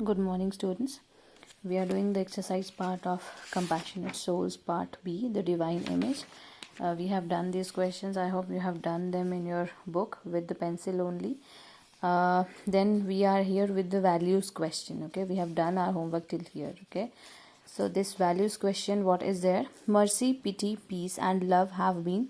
Good morning, students. We are doing the exercise part of Compassionate Souls, part B, the Divine Image. We have done these questions. I hope you have done them in your book with the pencil only. Then we are here with the values question. Okay, we have done our homework till here. Okay, so this values question, what is there? Mercy, pity, peace, and love have been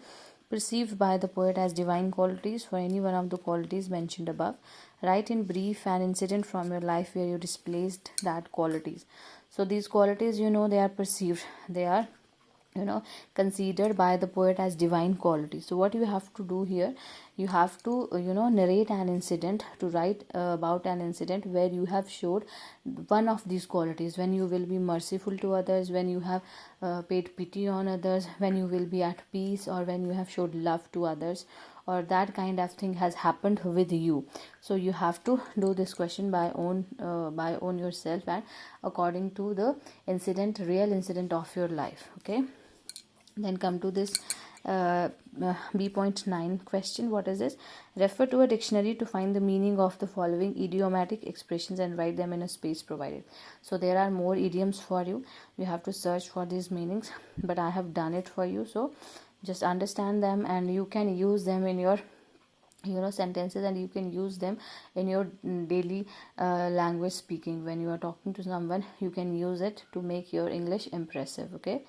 perceived by the poet as divine qualities for any one of the qualities mentioned above. Write in brief an incident from your life where you displaced that qualities. So these qualities, they are perceived, they are considered by the poet as divine qualities. So what you have to do here, you have to narrate an incident, to write about an incident where you have showed one of these qualities, when you will be merciful to others, when you have paid pity on others, when you will be at peace, or when you have showed love to others, or that kind of thing has happened with you. So you have to do this question by own yourself, and according to the incident, real incident of your life. Okay, then come to this B.9 question. What is this? Refer to a dictionary to find the meaning of the following idiomatic expressions and write them in a space provided. So there are more idioms for you. You have to search for these meanings, but I have done it for you. So just understand them, and you can use them in your sentences, and you can use them in your daily language speaking. When you are talking to someone, you can use it to make your English impressive. Okay,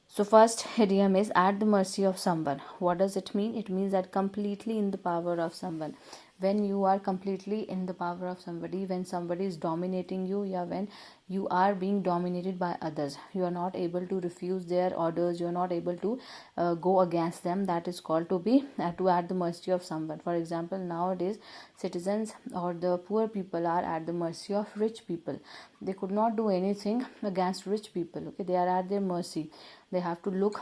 so first idiom is at the mercy of someone. What does it mean? It means that completely in the power of someone. When you are completely in the power of somebody, when somebody is dominating you, yeah, when you are being dominated by others, you are not able to refuse their orders, you are not able to go against them. That is called to be at the mercy of someone. For example, nowadays citizens or the poor people are at the mercy of rich people. They could not do anything against rich people. Okay, they are at their mercy. They have to look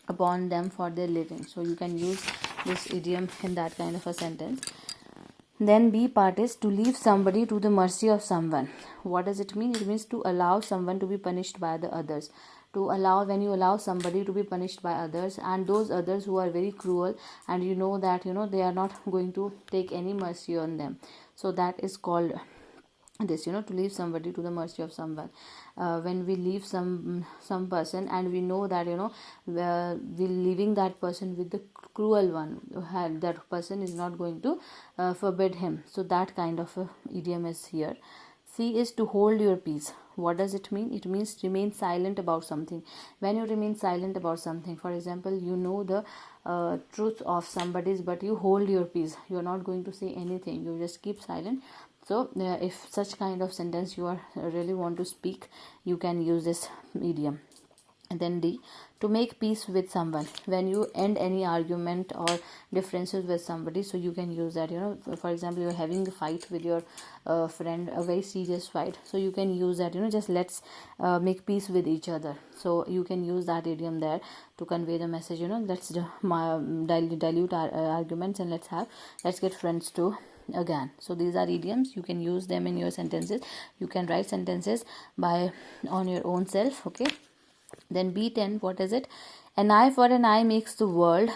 upon them for their living. So you can use this idiom in that kind of a sentence. Then B part is to leave somebody to the mercy of someone. What does it mean? It means to allow someone to be punished by the others. When you allow somebody to be punished by others, and those others who are very cruel, and you know that they are not going to take any mercy on them. So that is called this, to leave somebody to the mercy of someone. When we leave some person, and we know that we're leaving that person with the cruel one, that person is not going to forbid him. So that kind of a idiom is here. C is to hold your peace. What does it mean? It means remain silent about something. When you remain silent about something, for example, you know the truth of somebody's, but you hold your peace, you are not going to say anything, you just keep silent. So if such kind of sentence you are really want to speak, you can use this idiom. And then D, to make peace with someone. When you end any argument or differences with somebody, so you can use that. For example, you're having a fight with your friend, a very serious fight, so you can use that, just let's make peace with each other. So you can use that idiom there to convey the message, let's dilute our arguments, and let's get friends too again. So these are idioms. You can use them in your sentences. You can write sentences by on your own self. Okay, then B10, what is it? An eye for an eye makes whole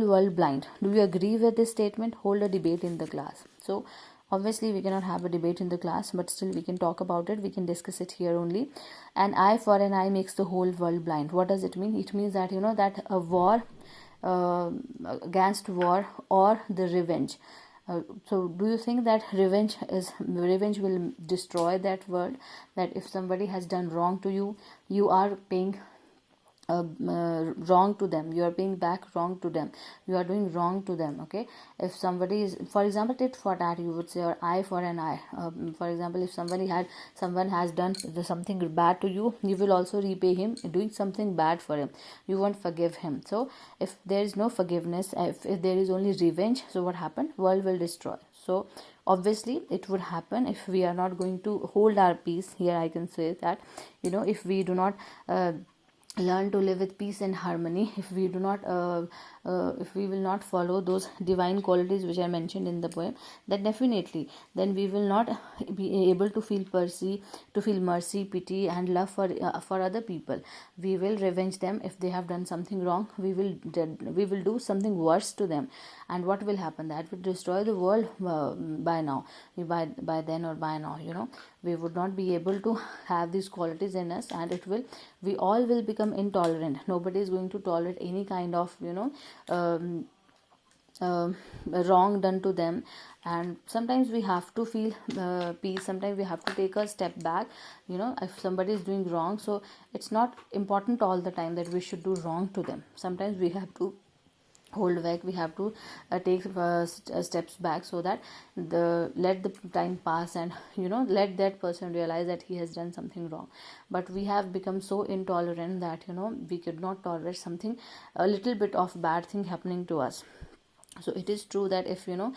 world blind. Do you agree with this statement? Hold a debate in the class. So obviously we cannot have a debate in the class, but still we can talk about it, we can discuss it here only. An eye for an eye makes the whole world blind. What does it mean? It means that that a war, against war, or the revenge. So do you think that revenge will destroy that world? That if somebody has done wrong to you, you are paying wrong to them, you are paying back wrong to them, you are doing wrong to them. Okay, if somebody is, for example, tit for tat, you would say, or eye for an eye. For example, if someone has done something bad to you, you will also repay him doing something bad for him, you won't forgive him. So if there is no forgiveness, if there is only revenge, so what happened? World will destroy. So obviously it would happen if we are not going to hold our peace. Here I can say that if we do not learn to live with peace and harmony, if we will not follow those divine qualities which are mentioned in the poem, then definitely then we will not be able to feel mercy, pity and love for other people. We will revenge them if they have done something wrong. We will do something worse to them, and what will happen? That will destroy the world. By then or by now, we would not be able to have these qualities in us, and we all will become intolerant. Nobody is going to tolerate any kind of um, wrong done to them. And sometimes we have to feel peace, sometimes we have to take a step back, if somebody is doing wrong. So it's not important all the time that we should do wrong to them. Sometimes we have to hold back, we have to take steps back, so that let the time pass, and let that person realize that he has done something wrong. But we have become so intolerant that we could not tolerate something, a little bit of bad thing happening to us. So it is true that if we are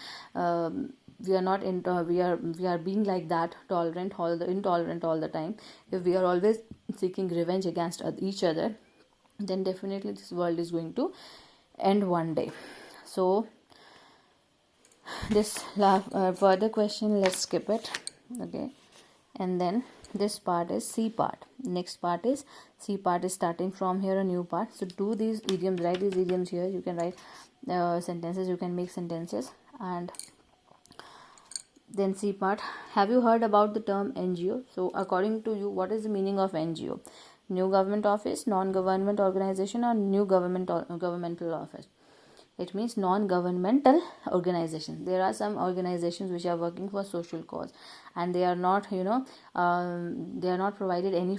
not we are being like that, intolerant all the time, if we are always seeking revenge against each other, then definitely this world is going to end one day. So this further question, let's skip it. Okay, and then this part is C part. Next part is C part, is starting from here, a new part. So do these idioms, write these idioms here. You can write sentences, you can make sentences. And then C part, have you heard about the term NGO? So according to you, what is the meaning of NGO? New government office, non-government organization, or new governmental office? It means non-governmental organization. There are some organizations which are working for social cause, and they are not they are not provided any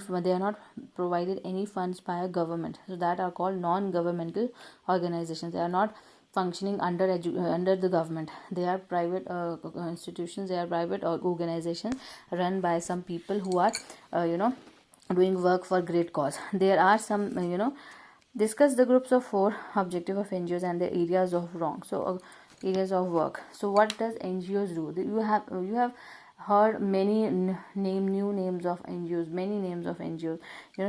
funds by a government, so that are called non-governmental organizations. They are not functioning under the government. They are private institutions, they are private organizations run by some people who are doing work for great cause. There are some discuss the groups of 4 objective of NGOs and the areas of wrong. So areas of work. So what does NGOs do? You have heard many new names of NGOs, many names of NGOs.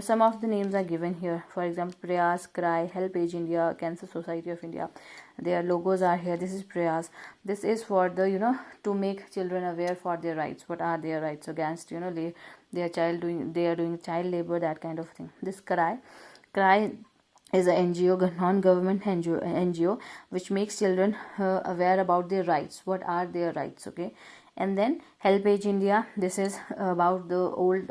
Some of the names are given here. For example, Prayas, Cry, Help Age India, Cancer Society of India. Their logos are here. This is Prayas. This is for the to make children aware for their rights. What are their rights against they are doing child labor, that kind of thing. This Cry is an NGO, non-government NGO, which makes children aware about their rights. What are their rights? Okay. And then Help Age India, this is about the old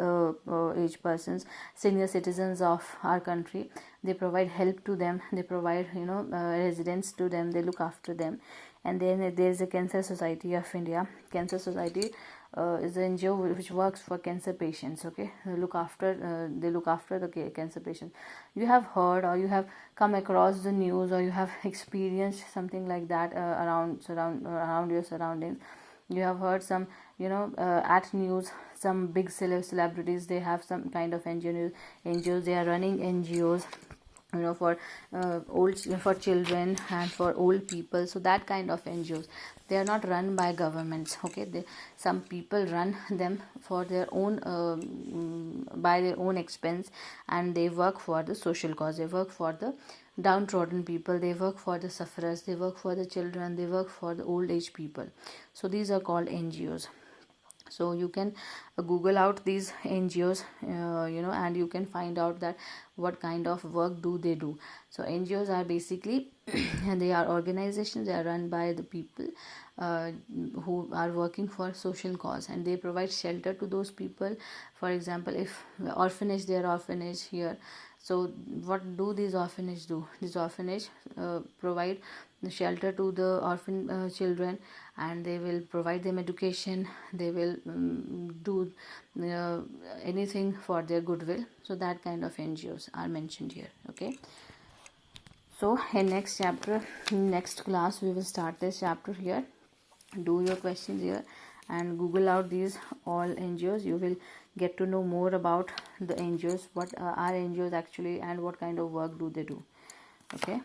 age persons, senior citizens of our country. They provide help to them, they provide residence to them, they look after them. And then there is a Cancer Society of India. Cancer Society is an NGO which works for cancer patients. Okay, they look after the cancer patients. You have heard, or you have come across the news, or you have experienced something like that around your surroundings. You have heard some at news, some big celebrities, they have some kind of NGOs. They are running NGOs for for children and for old people. So that kind of NGOs, they are not run by governments. Okay, some people run them for their own by their own expense, and they work for the social cause. They work for the downtrodden people, they work for the sufferers, they work for the children, they work for the old age people. So these are called NGOs. So you can Google out these NGOs and you can find out that what kind of work do they do. So NGOs are basically they are organizations, they are run by the people who are working for social cause, and they provide shelter to those people. For example, if orphanage, there are orphanage here. So what do these orphanage do? These orphanage provide shelter to the orphan children, and they will provide them education. They will do anything for their goodwill. So that kind of NGOs are mentioned here. Okay, so in next chapter, next class, we will start this chapter here. Do your questions here and Google out these all NGOs. You will get to know more about the NGOs, what are NGOs actually, and what kind of work do they do. Okay.